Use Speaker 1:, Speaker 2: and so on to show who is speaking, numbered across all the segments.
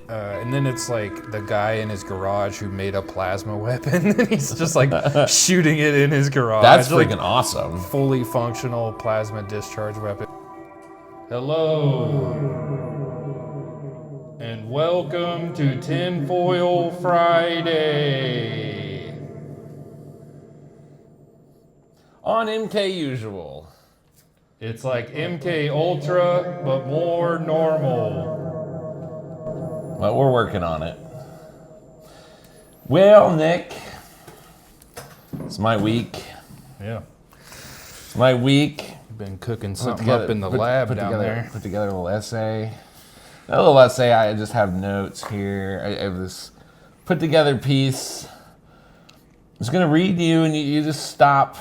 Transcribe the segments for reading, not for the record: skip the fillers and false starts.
Speaker 1: And then it's like the guy in his garage who made a plasma weapon, and he's just like shooting it in his garage.
Speaker 2: That's
Speaker 1: like,
Speaker 2: freaking awesome.
Speaker 1: fully functional plasma discharge weapon. Hello, and welcome to TinFoil Friday.
Speaker 2: On MKUSUAL.
Speaker 1: It's like MK Ultra, but more normal.
Speaker 2: But we're working on it. Well, Nick, it's my week.
Speaker 1: Yeah.
Speaker 2: It's my week.
Speaker 1: Been cooking something up in the lab down there.
Speaker 2: Put together a little essay. A little essay, I just have notes here. I have this put together piece. I'm just going to read you, and you just stop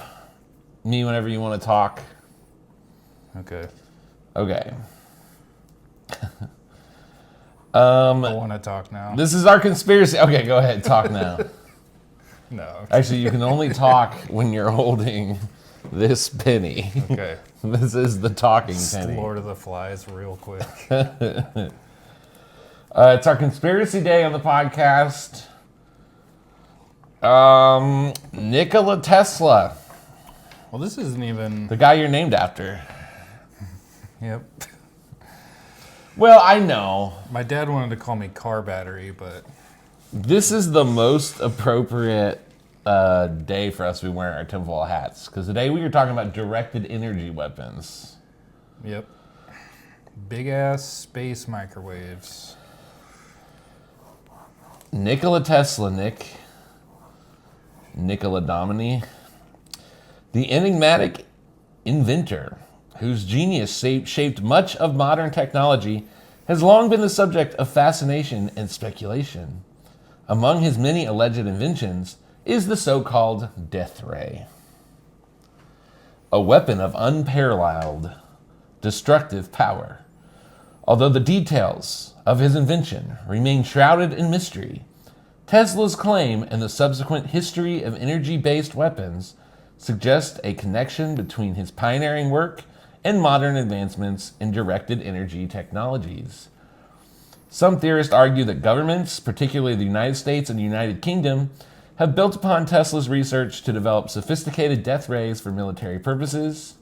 Speaker 2: me whenever you want to talk.
Speaker 1: Okay.
Speaker 2: Okay.
Speaker 1: I want to talk now.
Speaker 2: This is our conspiracy. Okay, go ahead. Talk now.
Speaker 1: No.
Speaker 2: Actually, you can only talk when you're holding this penny.
Speaker 1: Okay.
Speaker 2: This is the talking penny.
Speaker 1: Lord of the Flies real quick.
Speaker 2: It's our conspiracy day on the podcast. Nikola Tesla,
Speaker 1: Well, this isn't even...
Speaker 2: the guy you're named after.
Speaker 1: Yep.
Speaker 2: Well, I know.
Speaker 1: My dad wanted to call me car battery, but...
Speaker 2: This is the most appropriate day for us to be wearing our tinfoil hats. Because today we were talking about directed energy weapons.
Speaker 1: Yep. Big-ass space microwaves.
Speaker 2: Nikola Tesla, Nikola Domini, the enigmatic inventor whose genius shaped much of modern technology, has long been the subject of fascination and speculation. Among his many alleged inventions is the so-called death ray, a weapon of unparalleled destructive power. Although the details of his invention remain shrouded in mystery, Tesla's claim and the subsequent history of energy-based weapons suggest a connection between his pioneering work and modern advancements in directed energy technologies. Some theorists argue that governments, particularly the United States and the United Kingdom, have built upon Tesla's research to develop sophisticated death rays for military purposes,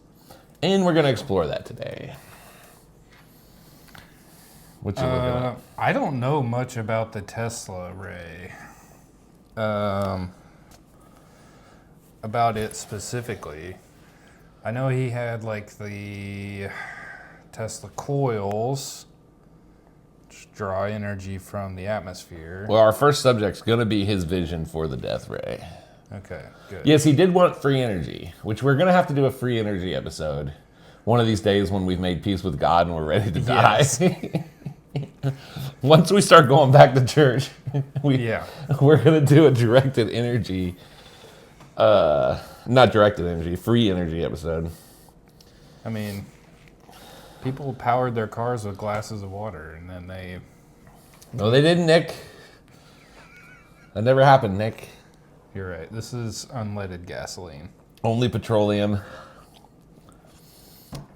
Speaker 2: and we're going to explore that today. What you looking at?
Speaker 1: I don't know much about the Tesla ray. About it specifically. I know he had like the Tesla coils, which draw energy from the atmosphere.
Speaker 2: Well, our first subject's going to be his vision for the death ray.
Speaker 1: Okay, good.
Speaker 2: Yes, he did want free energy, which we're going to have to do a free energy episode one of these days when we've made peace with God and we're ready to die.
Speaker 1: Yes.
Speaker 2: Once we start going back to church, we're going to do a directed energy, not directed energy, free energy episode.
Speaker 1: I mean, people powered their cars with glasses of water, and then they...
Speaker 2: No, they didn't, Nick. That never happened, Nick.
Speaker 1: You're right. This is unleaded gasoline.
Speaker 2: Only petroleum.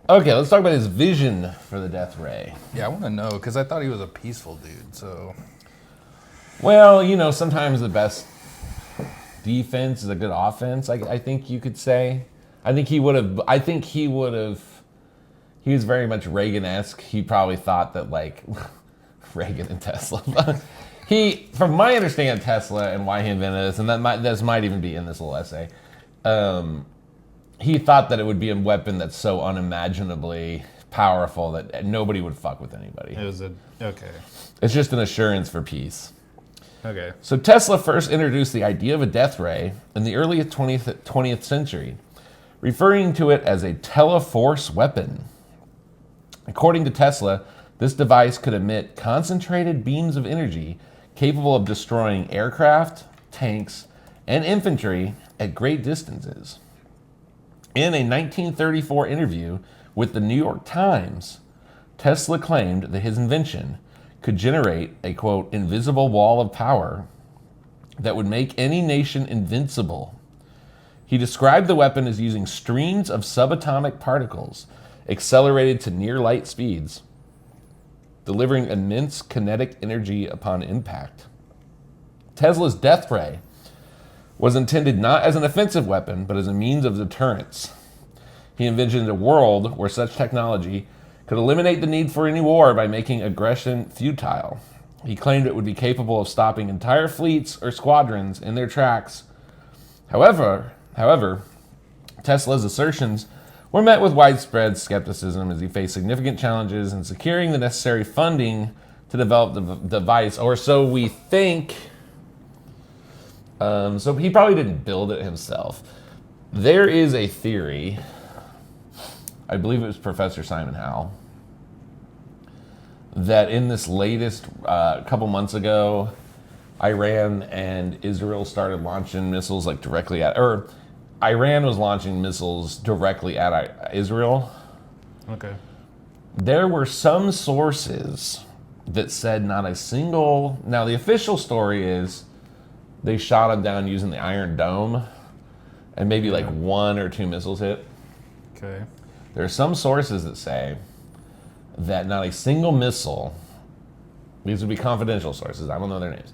Speaker 2: Okay, let's talk about his vision for the death ray.
Speaker 1: Yeah, I want to know, because I thought he was a peaceful dude, so...
Speaker 2: Well, you know, sometimes the best defense is a good offense, I think you could say. He was very much Reagan-esque. He probably thought that, like, Reagan and Tesla. From my understanding of Tesla and why he invented this, and this might even be in this little essay, he thought that it would be a weapon that's so unimaginably powerful that nobody would fuck with anybody.
Speaker 1: Okay.
Speaker 2: It's just an assurance for peace.
Speaker 1: Okay.
Speaker 2: So Tesla first introduced the idea of a death ray in the early 20th century, referring to it as a teleforce weapon. According to Tesla, this device could emit concentrated beams of energy capable of destroying aircraft, tanks, and infantry at great distances. In a 1934 interview with the New York Times, Tesla claimed that his invention could generate a, quote, invisible wall of power that would make any nation invincible. He described the weapon as using streams of subatomic particles accelerated to near light speeds. delivering immense kinetic energy upon impact. Tesla's death ray was intended not as an offensive weapon, but as a means of deterrence. He envisioned a world where such technology could eliminate the need for any war by making aggression futile. He claimed it would be capable of stopping entire fleets or squadrons in their tracks. However, Tesla's assertions were met with widespread skepticism as he faced significant challenges in securing the necessary funding to develop the device, or so we think. So he probably didn't build it himself. There is a theory, I believe it was Professor Simon Howell, that in this latest, couple months ago, Iran and Israel started launching missiles like directly at, or Iran was launching missiles directly at Israel.
Speaker 1: Okay.
Speaker 2: There were some sources that said not a single, now the official story is they shot them down using the Iron Dome and maybe like 1 or 2 missiles hit.
Speaker 1: Okay.
Speaker 2: There are some sources that say that not a single missile, these would be confidential sources, I don't know their names,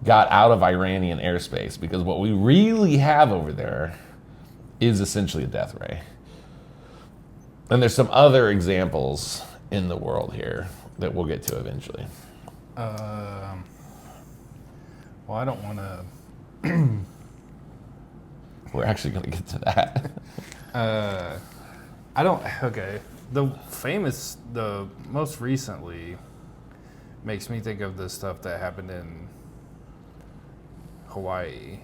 Speaker 2: got out of Iranian airspace, because what we really have over there is essentially a death ray. And there's some other examples in the world here that we'll get to eventually.
Speaker 1: Well, I don't want to.
Speaker 2: We're actually going to get to that.
Speaker 1: I don't. Okay. The most recently makes me think of the stuff that happened in Hawaii.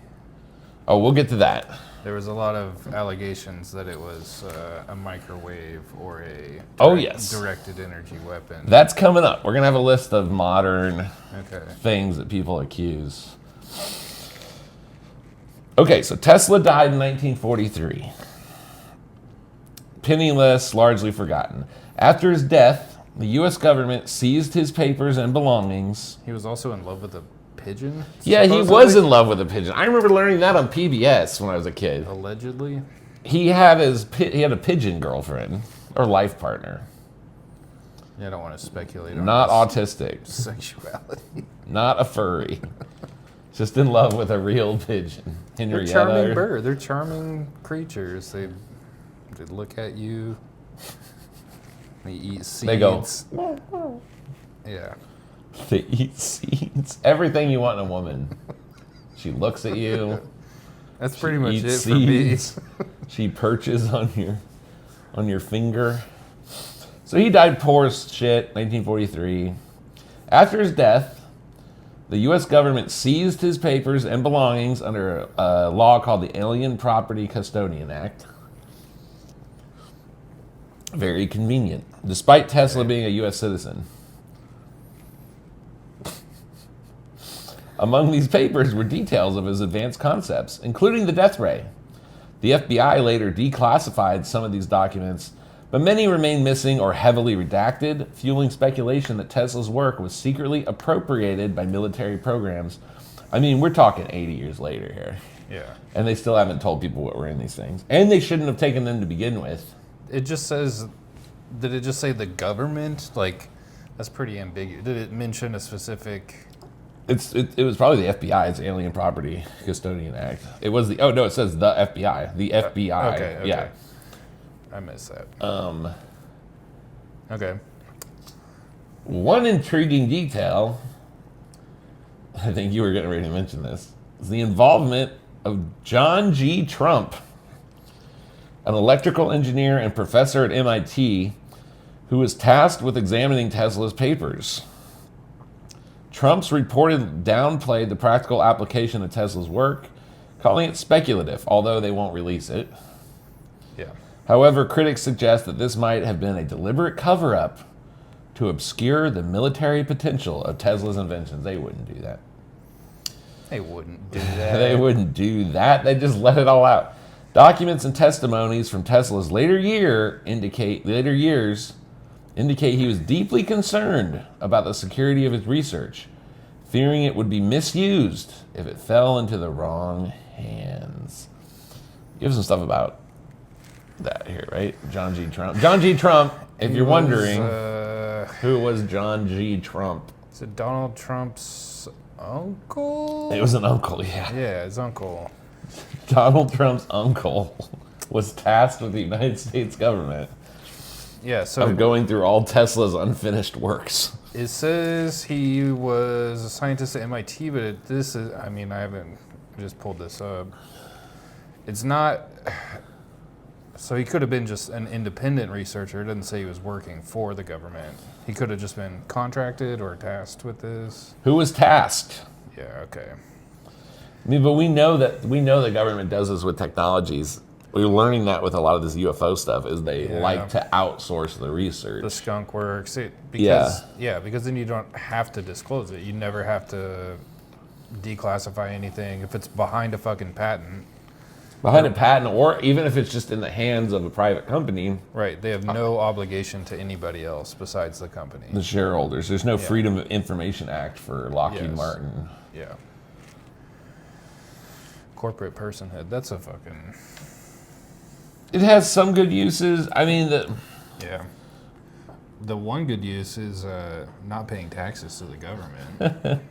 Speaker 2: Oh, we'll get to that.
Speaker 1: There was a lot of allegations that it was a microwave or a directed energy weapon.
Speaker 2: That's coming up. We're going to have a list of modern
Speaker 1: Okay.
Speaker 2: things that people accuse. Okay, so Tesla died in 1943. Penniless, largely forgotten. After his death, the U.S. government seized his papers and belongings.
Speaker 1: He was also in love with a pigeon?
Speaker 2: Yeah, he
Speaker 1: supposedly?
Speaker 2: was in love with a pigeon. I remember learning that on PBS when I was a kid.
Speaker 1: Allegedly?
Speaker 2: He had a pigeon girlfriend or life partner.
Speaker 1: Yeah, I don't want to speculate on
Speaker 2: Not
Speaker 1: his
Speaker 2: autistic.
Speaker 1: sexuality.
Speaker 2: Not a furry. Just in love with a real pigeon.
Speaker 1: They're
Speaker 2: Henrietta.
Speaker 1: charming birds. They're charming creatures. They look at you. They eat seeds.
Speaker 2: They go.
Speaker 1: Yeah.
Speaker 2: They eat seeds. Everything you want in a woman. She looks at you.
Speaker 1: That's pretty much it
Speaker 2: eats
Speaker 1: for me.
Speaker 2: seeds. She perches on your finger. So he died poor as shit, 1943. After his death, the U.S. government seized his papers and belongings under a law called the Alien Property Custodian Act. Very convenient, despite Tesla being a U.S. citizen. Among these papers were details of his advanced concepts, including the death ray. The FBI later declassified some of these documents, but many remain missing or heavily redacted, fueling speculation that Tesla's work was secretly appropriated by military programs. I mean, we're talking 80 years later here.
Speaker 1: Yeah.
Speaker 2: And they still haven't told people what were in these things. And they shouldn't have taken them to begin with.
Speaker 1: It just says, did it just say the government? Like, that's pretty ambiguous. Did it mention a specific...
Speaker 2: It was probably the FBI. It's Alien Property Custodian Act. It was the... Oh, no, it says the FBI. The FBI.
Speaker 1: Okay.
Speaker 2: Yeah.
Speaker 1: I missed that. Okay.
Speaker 2: One intriguing detail, I think you were getting ready to mention this, is the involvement of John G. Trump, an electrical engineer and professor at MIT, who was tasked with examining Tesla's papers. Trump's reported downplayed the practical application of Tesla's work, calling it speculative, although they won't release it.
Speaker 1: Yeah.
Speaker 2: However, critics suggest that this might have been a deliberate cover-up to obscure the military potential of Tesla's inventions. They wouldn't do that.
Speaker 1: They wouldn't do that.
Speaker 2: They wouldn't do that. They just let it all out. Documents and testimonies from Tesla's later years indicate he was deeply concerned about the security of his research, fearing it would be misused if it fell into the wrong hands. You have some stuff about that here, right? John G. Trump. John G. Trump, if you're wondering... Who was John G. Trump?
Speaker 1: Is it Donald Trump's uncle?
Speaker 2: It was an uncle, yeah.
Speaker 1: Yeah, his uncle.
Speaker 2: Donald Trump's uncle was tasked with the United States government
Speaker 1: Yeah, so
Speaker 2: of going through all Tesla's unfinished works.
Speaker 1: it says he was a scientist at MIT, but this is, I mean, I haven't just pulled this up. It's not, so he could have been just an independent researcher. It doesn't say he was working for the government. He could have just been contracted or tasked with this.
Speaker 2: Who was tasked?
Speaker 1: Yeah, okay.
Speaker 2: I mean, but we know the government does this with technologies. We're learning that with a lot of this UFO stuff is they like to outsource the research.
Speaker 1: The skunk works.
Speaker 2: Yeah.
Speaker 1: Because then you don't have to disclose it. You never have to declassify anything if it's behind a fucking patent.
Speaker 2: Behind a patent, or even if it's just in the hands of a private company.
Speaker 1: Right. They have no obligation to anybody else besides the company.
Speaker 2: The shareholders. There's no Freedom of Information Act for Lockheed Martin.
Speaker 1: Yeah. Corporate personhood. That's a fucking...
Speaker 2: It has some good uses. I mean,
Speaker 1: Yeah. The one good use is not paying taxes to the government.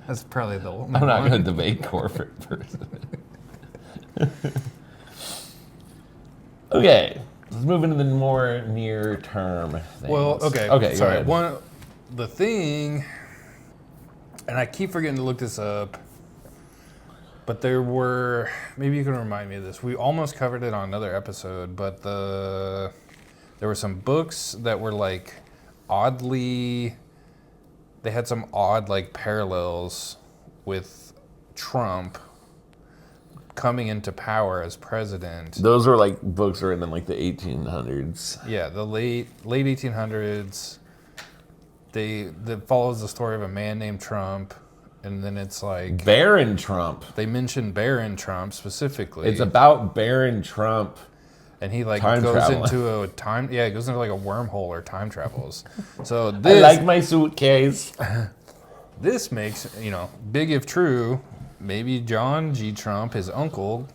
Speaker 1: That's probably the only
Speaker 2: I'm not
Speaker 1: one.
Speaker 2: going to debate corporate person. Okay, let's move into the more near-term things.
Speaker 1: Well, okay.
Speaker 2: Okay,
Speaker 1: Sorry.
Speaker 2: go ahead.
Speaker 1: The thing, and I keep forgetting to look this up, but there were, maybe you can remind me of this. We almost covered it on another episode, but there were some books that were like oddly, they had some odd like parallels with Trump coming into power as president.
Speaker 2: Those were like books written in like the 1800s.
Speaker 1: Yeah, the late 1800s. That follows the story of a man named Trump, and then it's like
Speaker 2: Baron Trump.
Speaker 1: they mention Baron Trump specifically.
Speaker 2: It's about Baron Trump.
Speaker 1: and he like
Speaker 2: Time
Speaker 1: goes
Speaker 2: traveling.
Speaker 1: into a time. Yeah, it goes into like a wormhole or time travels. So
Speaker 2: I
Speaker 1: this
Speaker 2: like my suitcase.
Speaker 1: this makes big if true. Maybe John G. Trump, his uncle,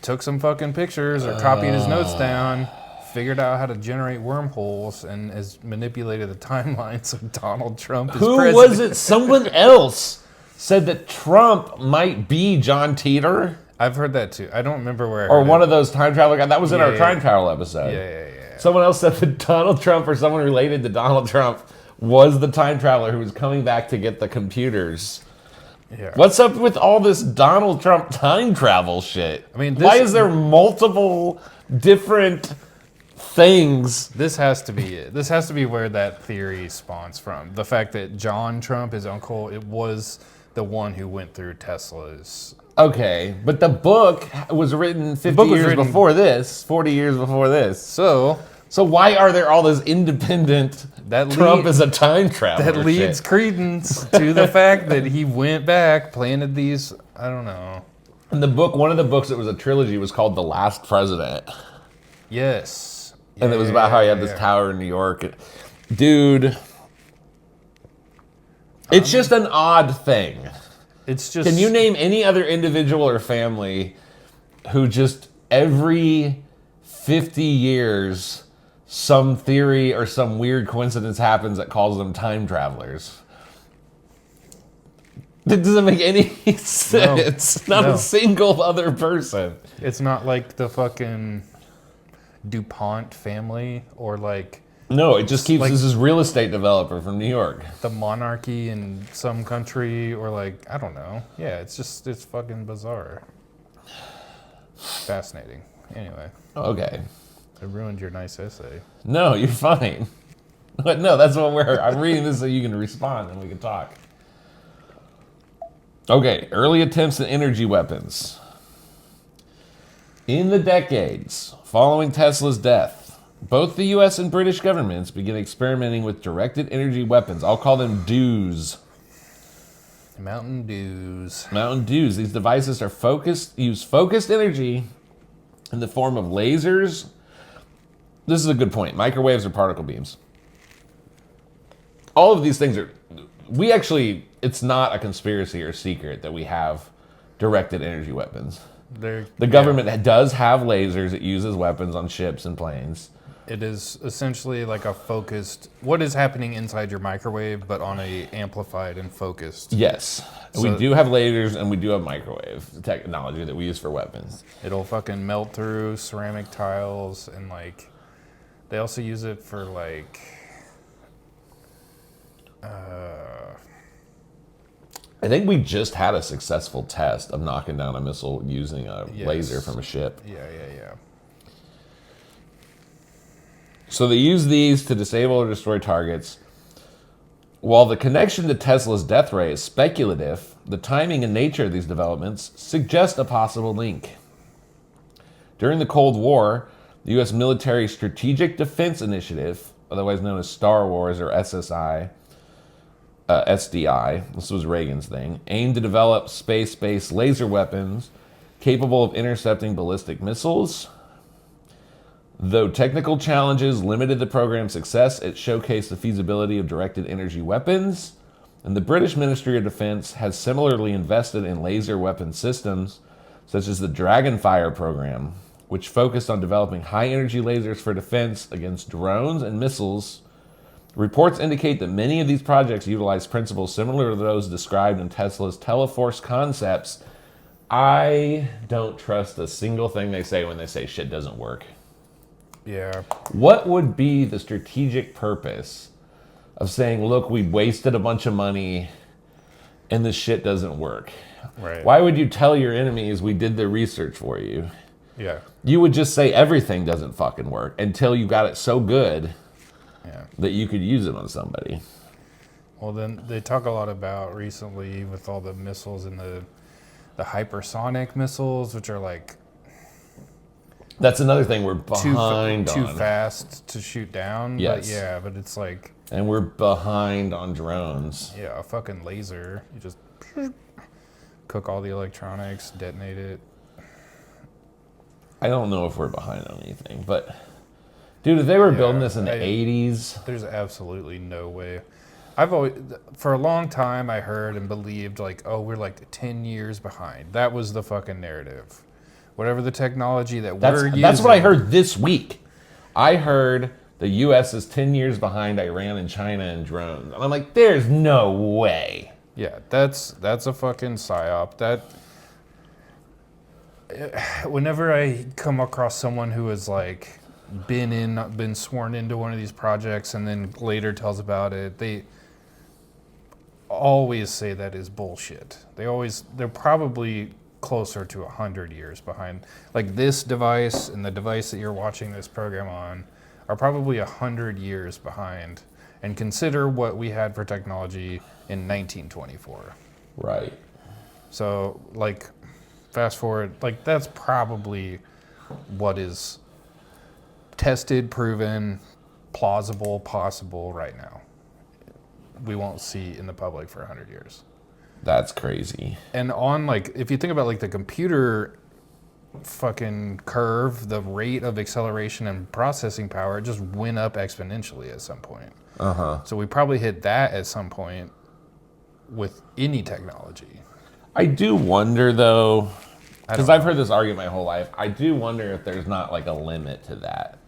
Speaker 1: took some fucking pictures or copied his notes down, figured out how to generate wormholes, and has manipulated the timelines of Donald Trump as
Speaker 2: Who
Speaker 1: president.
Speaker 2: was it? Someone else said that Trump might be John Teeter
Speaker 1: I've heard that too. I don't remember where I
Speaker 2: or
Speaker 1: heard
Speaker 2: one
Speaker 1: it.
Speaker 2: of those time travel guys. That was in our
Speaker 1: Yeah,
Speaker 2: time
Speaker 1: yeah.
Speaker 2: travel episode.
Speaker 1: Yeah.
Speaker 2: Someone else said that Donald Trump or someone related to Donald Trump was the time traveler who was coming back to get the computers.
Speaker 1: Yeah.
Speaker 2: What's up with all this Donald Trump time travel shit?
Speaker 1: I mean,
Speaker 2: why
Speaker 1: this-
Speaker 2: is there multiple different things?
Speaker 1: This has to be it. This has to be where that theory spawns from. The fact that John Trump, his uncle, it was the one who went through Tesla's.
Speaker 2: Okay, but the book was written 50
Speaker 1: book was
Speaker 2: years
Speaker 1: written-
Speaker 2: before this, 40 years before this.
Speaker 1: So
Speaker 2: So why are there all this independent
Speaker 1: That
Speaker 2: Trump
Speaker 1: lead-
Speaker 2: is a time traveler
Speaker 1: that leads
Speaker 2: shit?
Speaker 1: credence to the fact that he went back, planted these. I don't know.
Speaker 2: In the book, one of the books that was a trilogy was called The Last President.
Speaker 1: Yes.
Speaker 2: And it was about how he had this
Speaker 1: Yeah.
Speaker 2: tower in New York. Dude, it's just an odd thing.
Speaker 1: It's just.
Speaker 2: Can you name any other individual or family who just every 50 years some theory or some weird coincidence happens that calls them time travelers? That doesn't make any sense. Not
Speaker 1: No.
Speaker 2: a single other person.
Speaker 1: It's not like the fucking DuPont family or like
Speaker 2: No, it just keeps
Speaker 1: Like-
Speaker 2: this real estate developer from New York.
Speaker 1: the monarchy in some country or like I don't know. Yeah, it's fucking bizarre. Fascinating. Anyway,
Speaker 2: Okay.
Speaker 1: I ruined your nice essay.
Speaker 2: No, you're fine. But no, that's what I'm reading this so you can respond and we can talk. Okay, early attempts at energy weapons. In the decades following Tesla's death, both the US and British governments began experimenting with directed energy weapons. I'll call them DEWs.
Speaker 1: Mountain Dews.
Speaker 2: Mountain Dews. These devices are use focused energy in the form of lasers. This is a good point. Microwaves or particle beams. All of these things are, it's not a conspiracy or secret that we have directed energy weapons. The government does have lasers it uses weapons on ships and planes.
Speaker 1: It is essentially like a focused, what is happening inside your microwave, but on a amplified and focused.
Speaker 2: Yes.
Speaker 1: So
Speaker 2: we do have lasers and we do have microwave technology that we use for weapons.
Speaker 1: it'll fucking melt through ceramic tiles, and like they also use it for like
Speaker 2: I think we just had a successful test of knocking down a missile using a laser from a ship.
Speaker 1: yeah.
Speaker 2: So they use these to disable or destroy targets. While the connection to Tesla's death ray is speculative, the timing and nature of these developments suggest a possible link. During the Cold War, the U.S. Military Strategic Defense Initiative, otherwise known as Star Wars or SDI, this was Reagan's thing, aimed to develop space-based laser weapons capable of intercepting ballistic missiles. Though technical challenges limited the program's success, it showcased the feasibility of directed energy weapons, and the British Ministry of Defense has similarly invested in laser weapon systems, such as the Dragonfire program, which focused on developing high-energy lasers for defense against drones and missiles. Reports indicate that many of these projects utilize principles similar to those described in Tesla's Teleforce concepts. I don't trust a single thing they say when they say shit doesn't work.
Speaker 1: Yeah.
Speaker 2: What would be the strategic purpose of saying, look, we wasted a bunch of money and this shit doesn't work?
Speaker 1: Right.
Speaker 2: Why would you tell your enemies we did the research for you?
Speaker 1: Yeah.
Speaker 2: You would just say everything doesn't fucking work until you got it so good that you could use it on somebody.
Speaker 1: Well, then they talk a lot about recently with all the missiles and the hypersonic missiles, which are like
Speaker 2: That's another thing we're behind
Speaker 1: too
Speaker 2: on.
Speaker 1: fast to shoot down.
Speaker 2: Yes.
Speaker 1: But it's like,
Speaker 2: And we're behind on drones.
Speaker 1: yeah, a fucking laser. You just cook all the electronics, detonate it.
Speaker 2: I don't know if we're behind on anything, but dude, if they were building this in the 80s,
Speaker 1: there's absolutely no way. I've always, for a long time, I heard and believed like, oh, we're like 10 years behind. That was the fucking narrative. Whatever the technology that we're using.
Speaker 2: That's what I heard this week. I heard the U.S. is 10 years behind Iran and China in drones. And I'm like, there's no way.
Speaker 1: Yeah, that's a fucking psyop. That whenever I come across someone who has like been sworn into one of these projects and then later tells about it, they always say that is bullshit. They're probably closer to 100 years behind. Like this device and the device that you're watching this program on are probably 100 years behind. And consider what we had for technology in 1924.
Speaker 2: Right.
Speaker 1: So, like, fast forward, like, that's probably what is tested, proven, plausible, possible right now. We won't see in the public for 100 years.
Speaker 2: That's crazy.
Speaker 1: And on, like, if you think about, like, the computer fucking curve, the rate of acceleration and processing power, it just went up exponentially at some point. So we probably hit that at some point with any technology.
Speaker 2: I do wonder, though, because I've heard this argument my whole life, I do wonder if there's not, like, a limit to that.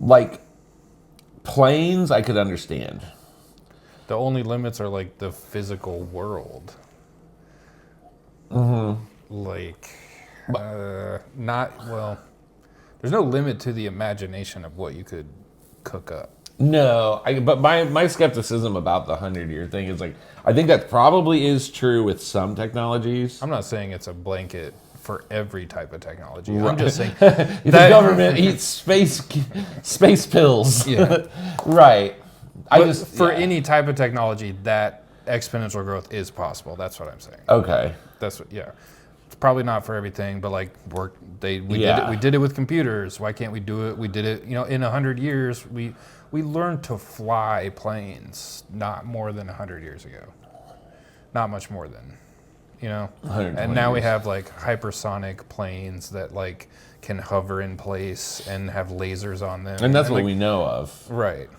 Speaker 2: Like, planes, I could understand.
Speaker 1: The only limits are, like, the physical world. Like, there's no limit to the imagination of what you could cook up.
Speaker 2: No, but my skepticism about the 100-year thing is like, I think that probably is true with some technologies.
Speaker 1: I'm not saying it's a blanket for every type of technology. Right. I'm just saying
Speaker 2: the government eats space pills.
Speaker 1: Yeah.
Speaker 2: Right.
Speaker 1: For any type of technology, that exponential growth is possible. That's what I'm saying.
Speaker 2: Okay.
Speaker 1: It's probably not for everything, but like we did it with computers. Why can't we do it? We did it, in 100 years, we learned to fly planes not more than 100 years ago. Not much more than, And now we have like hypersonic planes that like can hover in place and have lasers on them.
Speaker 2: And that's what we know of.
Speaker 1: Right.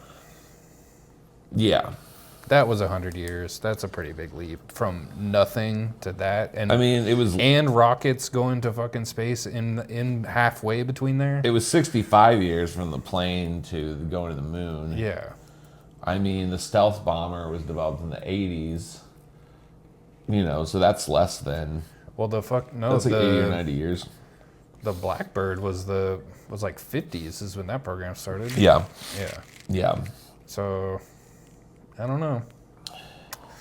Speaker 2: Yeah.
Speaker 1: that was 100 years. That's a pretty big leap from nothing to that. And
Speaker 2: I mean, it was
Speaker 1: rockets going to fucking space in halfway between there.
Speaker 2: It was 65 years from the plane to going to the moon.
Speaker 1: Yeah.
Speaker 2: I mean, the stealth bomber was developed in the 80s. You know, so that's less than.
Speaker 1: Well, that's like 80
Speaker 2: or 90 years.
Speaker 1: The Blackbird was like 50s is when that program started.
Speaker 2: Yeah.
Speaker 1: Yeah.
Speaker 2: Yeah.
Speaker 1: So, I don't know.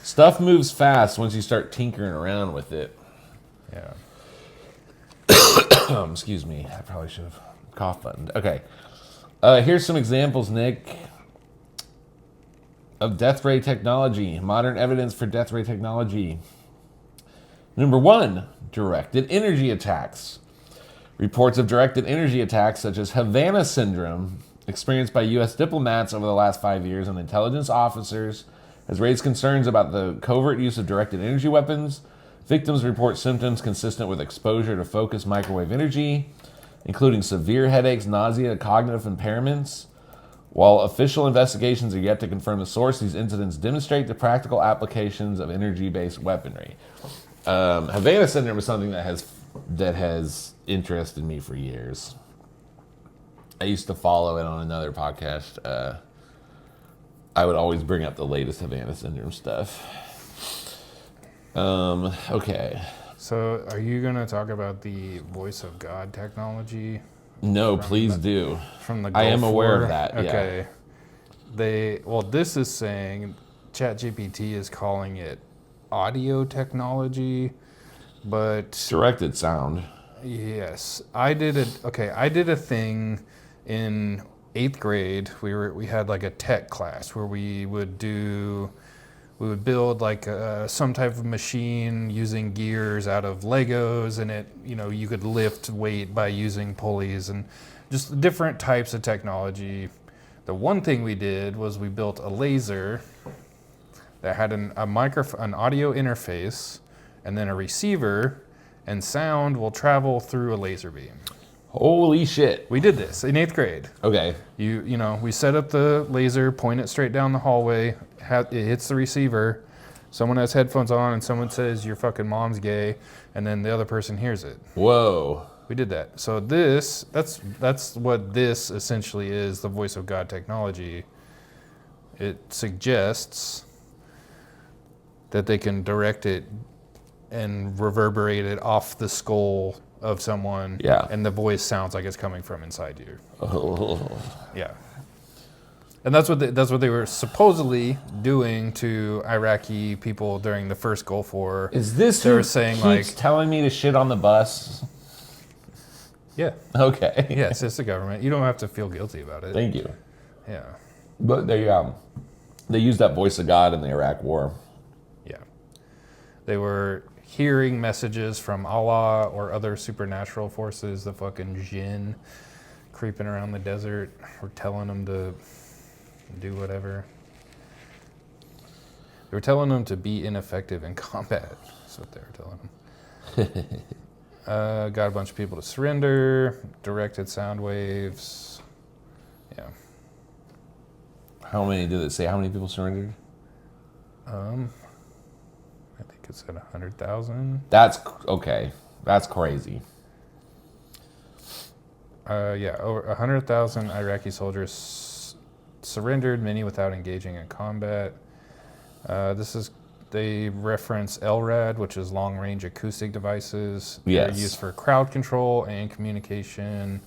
Speaker 2: Stuff moves fast once you start tinkering around with it.
Speaker 1: Yeah.
Speaker 2: Excuse me. I probably should have cough buttoned. Okay. Here's some examples, Nick, of death ray technology. Modern evidence for death ray technology. Number 1, directed energy attacks. Reports of directed energy attacks, such as Havana syndrome, experienced by U.S. diplomats over the last 5 years and intelligence officers, has raised concerns about the covert use of directed energy weapons. Victims report symptoms consistent with exposure to focused microwave energy, including severe headaches, nausea, cognitive impairments. While official investigations are yet to confirm the source, these incidents demonstrate the practical applications of energy-based weaponry. Havana syndrome is something that has interested me for years. I used to follow it on another podcast. I would always bring up the latest Havana syndrome stuff. Okay.
Speaker 1: So, are you going to talk about the voice of God technology?
Speaker 2: No, please do.
Speaker 1: From the
Speaker 2: I am
Speaker 1: Gulf
Speaker 2: aware
Speaker 1: War?
Speaker 2: of that.
Speaker 1: Okay. This is saying ChatGPT is calling it audio technology, but
Speaker 2: Directed sound.
Speaker 1: yes, I did a thing in 8th grade. We had like a tech class where we would build like some type of machine using gears out of Legos, and you could lift weight by using pulleys and just different types of technology. The one thing we did was we built a laser that had an audio interface, and then a receiver, and sound will travel through a laser beam.
Speaker 2: Holy shit.
Speaker 1: We did this in 8th grade.
Speaker 2: Okay.
Speaker 1: We set up the laser, point it straight down the hallway, it hits the receiver, someone has headphones on, and someone says, "Your fucking mom's gay," and then the other person hears it.
Speaker 2: Whoa.
Speaker 1: We did that. So that's what this essentially is, the voice of God technology. It suggests that they can direct it and reverberate it off the skull of someone,
Speaker 2: Yeah.
Speaker 1: and the voice sounds like it's coming from inside you.
Speaker 2: Oh.
Speaker 1: Yeah. And that's what they were supposedly doing to Iraqi people during the first Gulf War.
Speaker 2: Is this
Speaker 1: They were
Speaker 2: who
Speaker 1: saying,
Speaker 2: keeps
Speaker 1: like,
Speaker 2: telling me to shit on the bus?
Speaker 1: yeah,
Speaker 2: Okay.
Speaker 1: yes, it's the government. You don't have to feel guilty about it.
Speaker 2: Thank you.
Speaker 1: Yeah,
Speaker 2: But they used that voice of God in the Iraq War.
Speaker 1: yeah. They were hearing messages from Allah or other supernatural forces, the fucking jinn creeping around the desert, or telling them to do whatever. They were telling them to be ineffective in combat. That's what they were telling them. Got a bunch of people to surrender, directed sound waves. Yeah.
Speaker 2: How many did it say? How many people surrendered?
Speaker 1: I think it said 100,000.
Speaker 2: That's okay. That's crazy.
Speaker 1: Over 100,000 Iraqi soldiers surrendered, many without engaging in combat. They reference LRAD, which is long-range acoustic devices.
Speaker 2: Yes.
Speaker 1: They're used for crowd control and communication.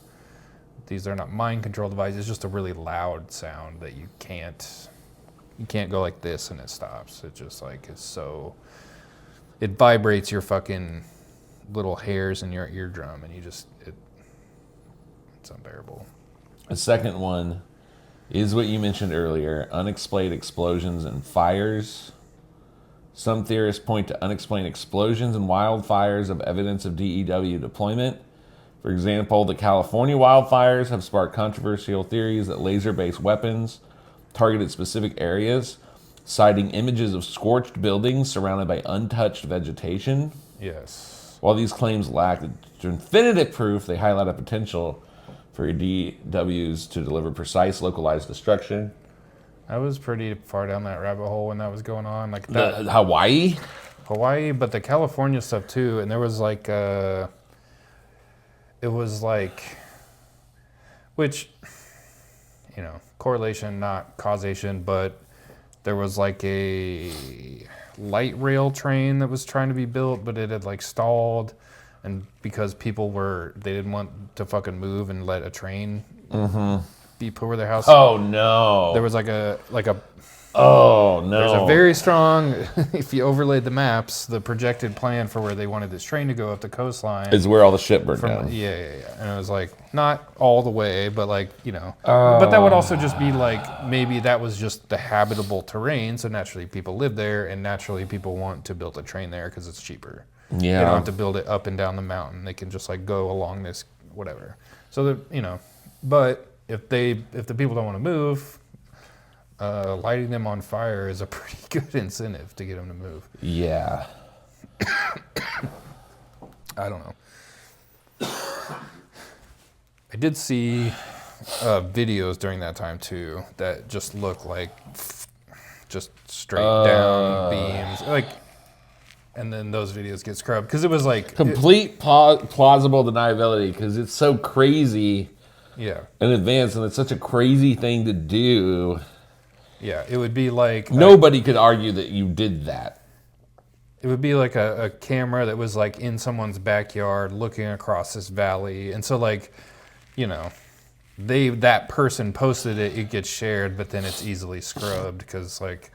Speaker 1: These are not mind control devices. It's just a really loud sound that you can't go like this and it stops. It just like it vibrates your fucking little hairs in your eardrum, and it's unbearable.
Speaker 2: The second one is what you mentioned earlier, unexplained explosions and fires. Some theorists point to unexplained explosions and wildfires of evidence of DEW deployment. For example, the California wildfires have sparked controversial theories that laser-based weapons targeted specific areas, citing images of scorched buildings surrounded by untouched vegetation.
Speaker 1: Yes.
Speaker 2: While these claims lack definitive proof, they highlight a potential for DWs to deliver precise, localized destruction.
Speaker 1: I was pretty far down that rabbit hole when that was going on. Like that,
Speaker 2: The Hawaii?
Speaker 1: Hawaii, but the California stuff too. And there was like, it was like, which, correlation, not causation, but there was like a light rail train that was trying to be built, but it had like stalled. And because they didn't want to fucking move and let a train be put over their house.
Speaker 2: Oh no.
Speaker 1: There was
Speaker 2: Oh no.
Speaker 1: there's a very strong, if you overlaid the maps, the projected plan for where they wanted this train to go up the coastline.
Speaker 2: Is where all the shit burned down.
Speaker 1: Yeah. And it was like, not all the way, but like, but that would also just be like, maybe that was just the habitable terrain. So naturally people live there and naturally people want to build a train there because it's cheaper.
Speaker 2: Yeah.
Speaker 1: They don't have to build it up and down the mountain. They can just like go along this, whatever. So but if the people don't want to move, lighting them on fire is a pretty good incentive to get them to move.
Speaker 2: Yeah.
Speaker 1: I don't know. I did see videos during that time too that just look like just straight down beams, like, and then those videos get scrubbed because it was like
Speaker 2: complete plausible deniability because it's so crazy.
Speaker 1: Yeah.
Speaker 2: In advance, and it's such a crazy thing to do.
Speaker 1: Yeah, it would be like
Speaker 2: nobody could argue that you did that.
Speaker 1: It would be like a camera that was like in someone's backyard looking across this valley. And so like, that person posted it, it gets shared, but then it's easily scrubbed because like.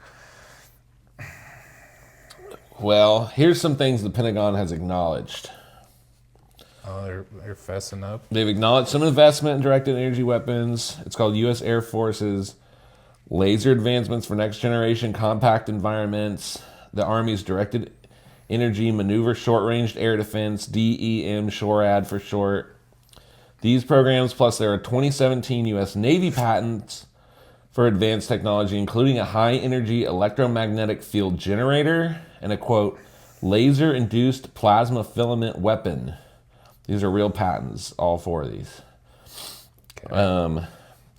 Speaker 2: Well, here's some things the Pentagon has acknowledged.
Speaker 1: Oh, they're fessing up.
Speaker 2: They've acknowledged some investment in directed energy weapons. It's called U.S. Air Force's laser advancements for next generation compact environments. The Army's directed energy maneuver short-ranged air defense, DEM SHORAD for short. These programs, plus there are 2017 U.S. Navy patents for advanced technology, including a high-energy electromagnetic field generator and a, quote, laser-induced plasma filament weapon. These are real patents, all four of these.
Speaker 1: Okay.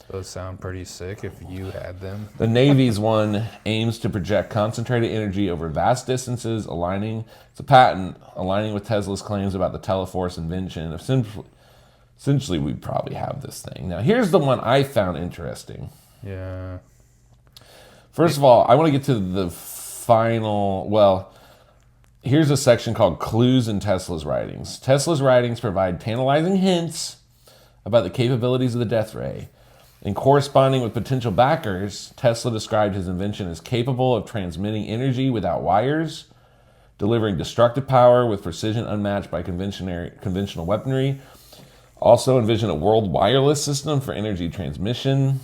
Speaker 1: Those sound pretty sick if you had them.
Speaker 2: The Navy's one aims to project concentrated energy over vast distances, it's a patent, aligning with Tesla's claims about the Teleforce invention. Essentially, we probably have this thing. Now, here's the one I found interesting.
Speaker 1: Yeah.
Speaker 2: First of all, I want to get to the final, here's a section called Clues in Tesla's Writings. Tesla's writings provide tantalizing hints about the capabilities of the death ray. In corresponding with potential backers, Tesla described his invention as capable of transmitting energy without wires, delivering destructive power with precision unmatched by conventional weaponry. Also envisioned a world wireless system for energy transmission.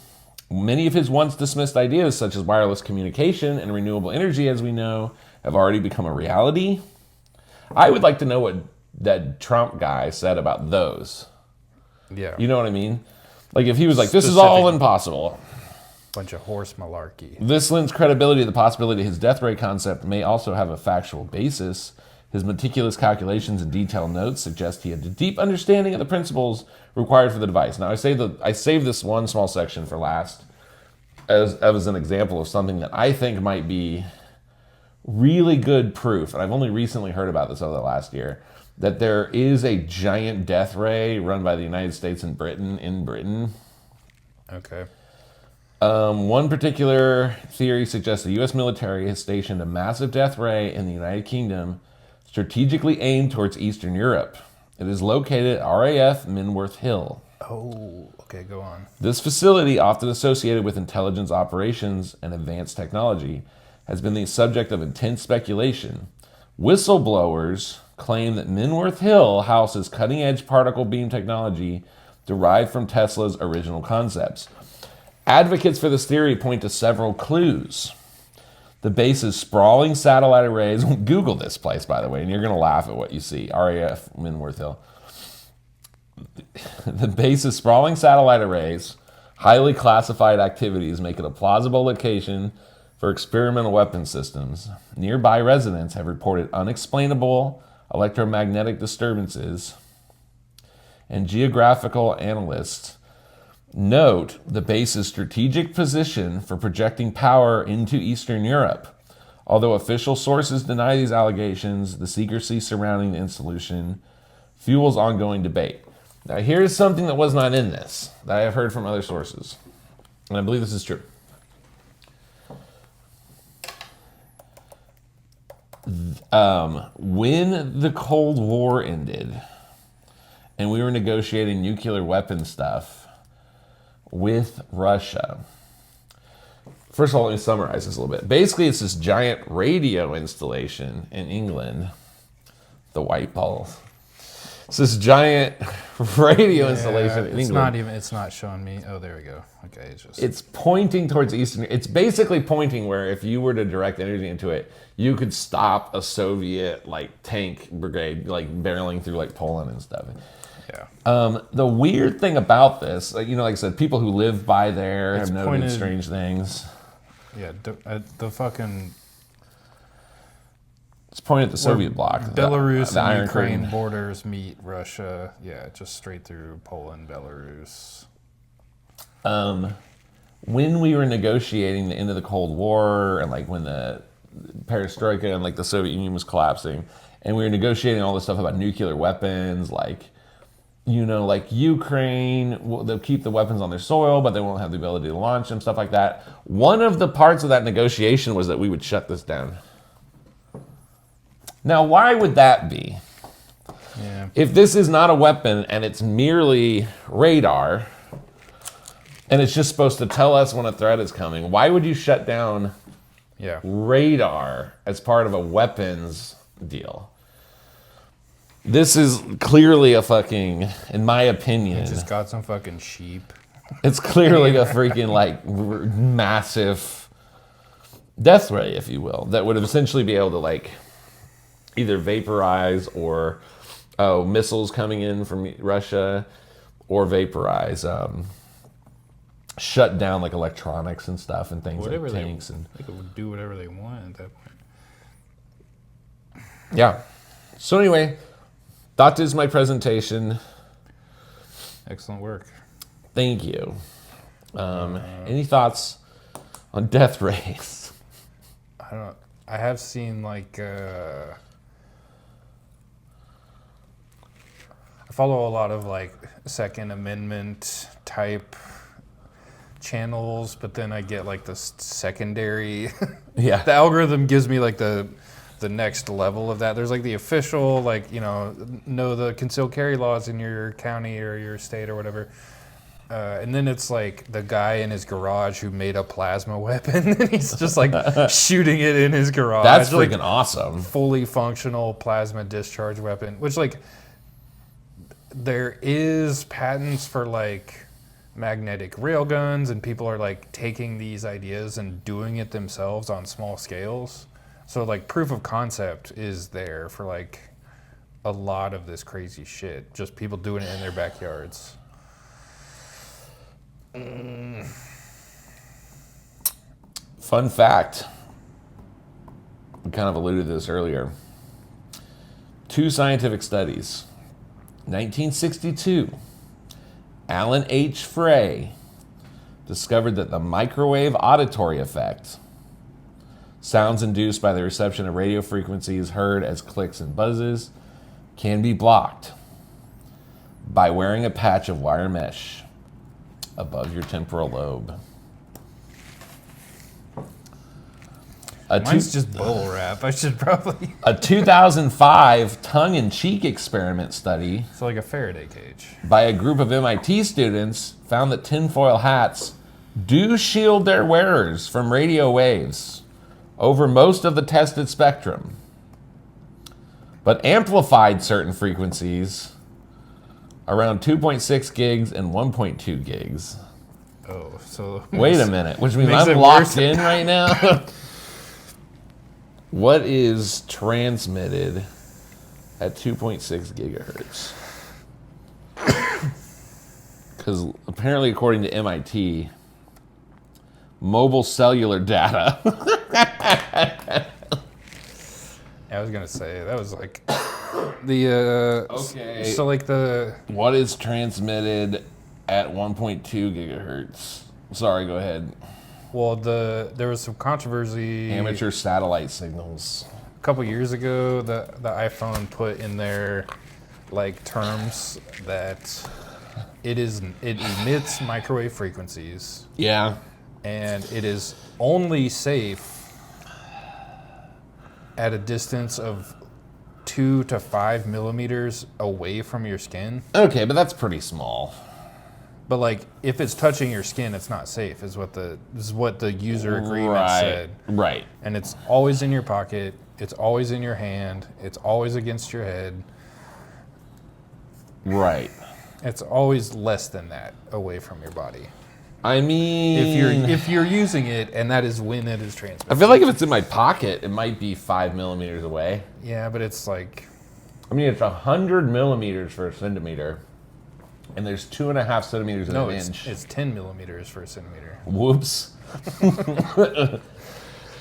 Speaker 2: Many of his once dismissed ideas, such as wireless communication and renewable energy, as we know, have already become a reality. I would like to know what that Trump guy said about those.
Speaker 1: Yeah.
Speaker 2: You know what I mean? Like if he was like, this is all impossible.
Speaker 1: Bunch of horse malarkey.
Speaker 2: This lends credibility to the possibility his death ray concept may also have a factual basis. His meticulous calculations and detailed notes suggest he had a deep understanding of the principles required for the device. Now, I saved this one small section for last as an example of something that I think might be really good proof, and I've only recently heard about this over the last year, that there is a giant death ray run by the United States and Britain.
Speaker 1: Okay.
Speaker 2: One particular theory suggests the U.S. military has stationed a massive death ray in the United Kingdom strategically aimed towards Eastern Europe. It is located at RAF Minworth Hill.
Speaker 1: Oh, okay, go on.
Speaker 2: This facility, often associated with intelligence operations and advanced technology, has been the subject of intense speculation. Whistleblowers claim that Minworth Hill houses cutting-edge particle beam technology derived from Tesla's original concepts. Advocates for this theory point to several clues. The base's sprawling satellite arrays, Google this place, by the way, and you're going to laugh at what you see, RAF Minworth Hill. The base's sprawling satellite arrays, highly classified activities make it a plausible location for experimental weapon systems. Nearby residents have reported unexplainable electromagnetic disturbances, and geographical analysts Note the base's strategic position for projecting power into Eastern Europe. Although official sources deny these allegations, the secrecy surrounding the installation fuels ongoing debate. Now, here's something that was not in this that I have heard from other sources, and I believe this is true. When the Cold War ended and we were negotiating nuclear weapon stuff with Russia, first of all, let me summarize this a little bit. Basically, it's this giant radio installation in England, the White Balls. It's this giant radio installation in England.
Speaker 1: It's not showing me. Oh, there we go. Okay,
Speaker 2: it's pointing towards Eastern. It's basically pointing where if you were to direct energy into it, you could stop a Soviet tank brigade barreling through Poland and stuff.
Speaker 1: Yeah.
Speaker 2: The weird thing about this, like I said, people who live by there have noted strange things.
Speaker 1: Yeah, the fucking.
Speaker 2: It's pointed at the Soviet bloc.
Speaker 1: Belarus
Speaker 2: the
Speaker 1: and
Speaker 2: Iron
Speaker 1: Ukraine
Speaker 2: Curtain.
Speaker 1: borders meet Russia. Yeah, just straight through Poland, Belarus.
Speaker 2: When we were negotiating the end of the Cold War and when the perestroika and the Soviet Union was collapsing, and we were negotiating all this stuff about nuclear weapons, Ukraine, they'll keep the weapons on their soil, but they won't have the ability to launch them, stuff like that. One of the parts of that negotiation was that we would shut this down. Now, why would that be?
Speaker 1: Yeah.
Speaker 2: If this is not a weapon and it's merely radar, and it's just supposed to tell us when a threat is coming, why would you shut down radar as part of a weapons deal? This is clearly a fucking, in my opinion...
Speaker 1: It just got some fucking sheep.
Speaker 2: It's clearly a freaking, massive death ray, if you will, that would essentially be able to, either vaporize or missiles coming in from Russia, or vaporize, shut down electronics and stuff and things tanks.
Speaker 1: They could do whatever they want at that point.
Speaker 2: Yeah. So anyway, that is my presentation.
Speaker 1: Excellent work.
Speaker 2: Thank you. Any thoughts on death rays?
Speaker 1: I don't know. I have seen I follow a lot of Second Amendment type channels, but then I get the secondary.
Speaker 2: Yeah.
Speaker 1: The algorithm gives me the next level of that. There's the official know the concealed carry laws in your county or your state or whatever. And then it's the guy in his garage who made a plasma weapon and he's just shooting it in his garage.
Speaker 2: That's freaking awesome.
Speaker 1: Fully functional plasma discharge weapon, which there is patents for magnetic railguns, and people are taking these ideas and doing it themselves on small scales. So proof of concept is there for a lot of this crazy shit. Just people doing it in their backyards.
Speaker 2: Fun fact. We kind of alluded to this earlier. 2 scientific studies. 1962, Alan H. Frey discovered that the microwave auditory effect, sounds induced by the reception of radio frequencies heard as clicks and buzzes, can be blocked by wearing a patch of wire mesh above your temporal lobe.
Speaker 1: Mine's just bubble wrap. I should probably...
Speaker 2: A 2005 tongue-in-cheek experiment study
Speaker 1: It's like a Faraday cage.
Speaker 2: by a group of MIT students found that tinfoil hats do shield their wearers from radio waves over most of the tested spectrum, but amplified certain frequencies around 2.6 gigs and 1.2 gigs.
Speaker 1: Oh, so...
Speaker 2: Wait a minute, which means
Speaker 1: makes
Speaker 2: I'm
Speaker 1: it
Speaker 2: locked
Speaker 1: worse.
Speaker 2: in right now? What is transmitted at 2.6 gigahertz? Because apparently, according to MIT, mobile cellular data.
Speaker 1: I was gonna say that was the
Speaker 2: Okay.
Speaker 1: So
Speaker 2: What is transmitted at 1.2 gigahertz. Sorry, go ahead.
Speaker 1: Well, there was some controversy.
Speaker 2: Amateur satellite signals.
Speaker 1: A couple years ago, the iPhone put in their like terms that it emits microwave frequencies.
Speaker 2: Yeah.
Speaker 1: And it is only safe at a distance of 2 to 5 millimeters away from your skin.
Speaker 2: Okay, but that's pretty small.
Speaker 1: But like, if it's touching your skin, it's not safe. Is what the user agreement said.
Speaker 2: Right.
Speaker 1: And it's always in your pocket. It's always in your hand. It's always against your head.
Speaker 2: Right.
Speaker 1: It's always less than that away from your body.
Speaker 2: I mean,
Speaker 1: if you're using it, and that is when it is transmitted.
Speaker 2: I feel like if it's in my pocket, it might be 5 millimeters away.
Speaker 1: Yeah, but it's like,
Speaker 2: I mean, it's 100 millimeters for a centimeter, and there's 2.5 centimeters in an inch.
Speaker 1: It's 10 millimeters for a centimeter.
Speaker 2: Whoops.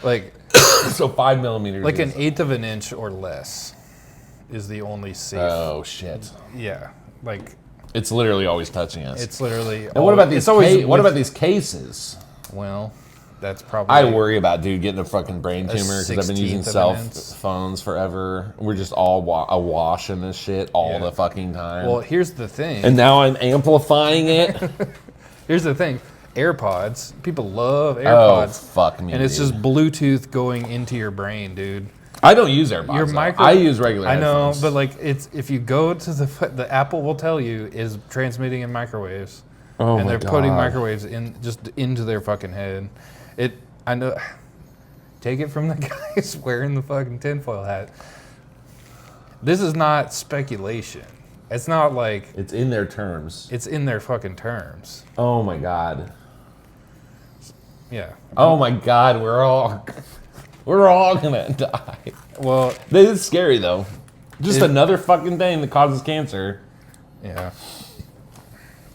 Speaker 1: Like,
Speaker 2: so 5 millimeters.
Speaker 1: Like an eighth of an inch or less is the only safe.
Speaker 2: Oh shit.
Speaker 1: Yeah, like
Speaker 2: it's literally always touching us.
Speaker 1: it's literally.
Speaker 2: And what about these? What about these cases?
Speaker 1: Well, that's probably.
Speaker 2: I worry about dude getting a fucking brain tumor because I've been using
Speaker 1: 1/16
Speaker 2: cell
Speaker 1: of an inch.
Speaker 2: phones forever. We're just all awash in this shit all the fucking time.
Speaker 1: Well, here's the thing.
Speaker 2: And now I'm amplifying it.
Speaker 1: Here's the thing. AirPods. People love
Speaker 2: Oh
Speaker 1: AirPods.
Speaker 2: fuck me.
Speaker 1: And it's
Speaker 2: dude.
Speaker 1: just Bluetooth going into your brain, dude.
Speaker 2: I don't use AirPods. I use regular.
Speaker 1: I know,
Speaker 2: headphones.
Speaker 1: but like it's if you go to the Apple will tell you is transmitting in microwaves.
Speaker 2: Oh
Speaker 1: and
Speaker 2: my
Speaker 1: they're
Speaker 2: God.
Speaker 1: putting microwaves into their fucking head. I know. Take it from the guys wearing the fucking tinfoil hat. This is not speculation. It's not like
Speaker 2: it's in their terms.
Speaker 1: it's in their fucking terms.
Speaker 2: Oh my God.
Speaker 1: Yeah.
Speaker 2: Oh my God. We're all gonna die.
Speaker 1: Well,
Speaker 2: This is scary though. Just another fucking thing that causes cancer.
Speaker 1: yeah.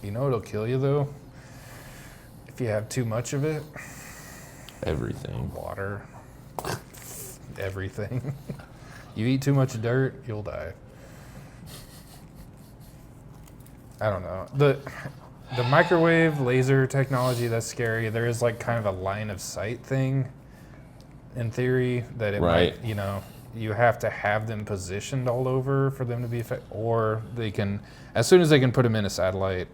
Speaker 1: You know what'll kill you though? If you have too much of it.
Speaker 2: Everything.
Speaker 1: Water. Everything. You eat too much dirt, you'll die. I don't know. The microwave laser technology, that's scary. There is like kind of a line of sight thing in theory that it might, you have to have them positioned all over for them to be effective, or they can, as soon as they can put them in a satellite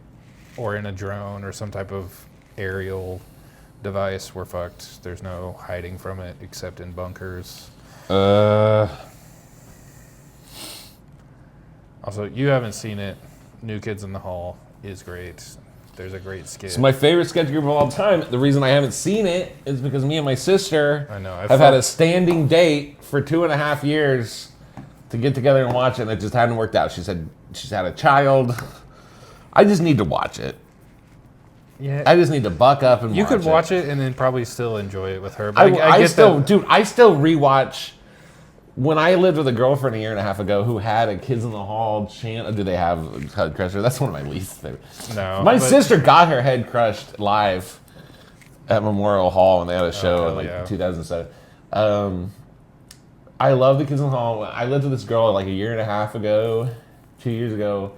Speaker 1: or in a drone or some type of aerial device, we're fucked. There's no hiding from it except in bunkers. Also, you haven't seen it. New Kids in the Hall is great. There's a great skit.
Speaker 2: It's my favorite sketch group of all time. The reason I haven't seen it is because me and my sister have had a standing date for 2.5 years to get together and watch it, and it just hadn't worked out. She said she's had a child. I just need to watch it.
Speaker 1: Yeah,
Speaker 2: I just need to buck up and
Speaker 1: you
Speaker 2: watch it.
Speaker 1: could watch it and then probably still enjoy it with her. But
Speaker 2: I
Speaker 1: get
Speaker 2: still,
Speaker 1: that.
Speaker 2: dude, I still rewatch. When I lived with a girlfriend a year and a half ago who had a Kids in the Hall channel, do they have Head Crusher? That's one of my least favorite.
Speaker 1: No,
Speaker 2: my sister got her head crushed live at Memorial Hall when they had a show in 2007. I love the Kids in the Hall. I lived with this girl like a year and a half ago, 2 years ago,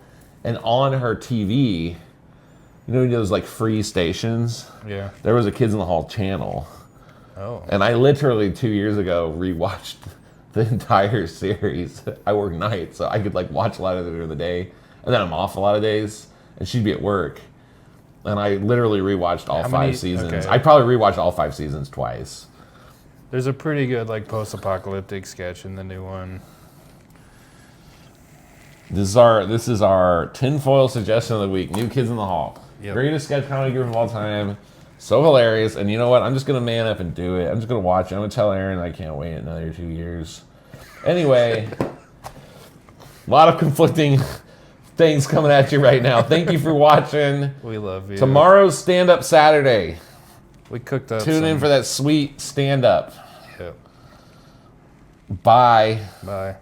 Speaker 2: and on her TV, you know those like free stations?
Speaker 1: Yeah.
Speaker 2: There was a Kids in the Hall channel.
Speaker 1: Oh.
Speaker 2: And I literally 2 years ago rewatched the entire series. I work nights, so I could like watch a lot of it during the day, and then I'm off a lot of days, and she'd be at work, and I literally rewatched all 5 seasons.
Speaker 1: okay.
Speaker 2: I probably rewatched all 5 seasons twice.
Speaker 1: There's a pretty good like post-apocalyptic sketch in the new one.
Speaker 2: This is our tinfoil suggestion of the week. New Kids in the Hall.
Speaker 1: Yep.
Speaker 2: Greatest sketch comedy group of all time. So hilarious. And you know what? I'm just going to man up and do it. I'm just going to watch it. I'm going to tell Aaron I can't wait another 2 years. Anyway, a lot of conflicting things coming at you right now. Thank you for watching.
Speaker 1: We love you.
Speaker 2: Tomorrow's stand-up Saturday.
Speaker 1: We cooked up.
Speaker 2: Tune in for that sweet stand-up.
Speaker 1: Yep.
Speaker 2: Bye.
Speaker 1: Bye.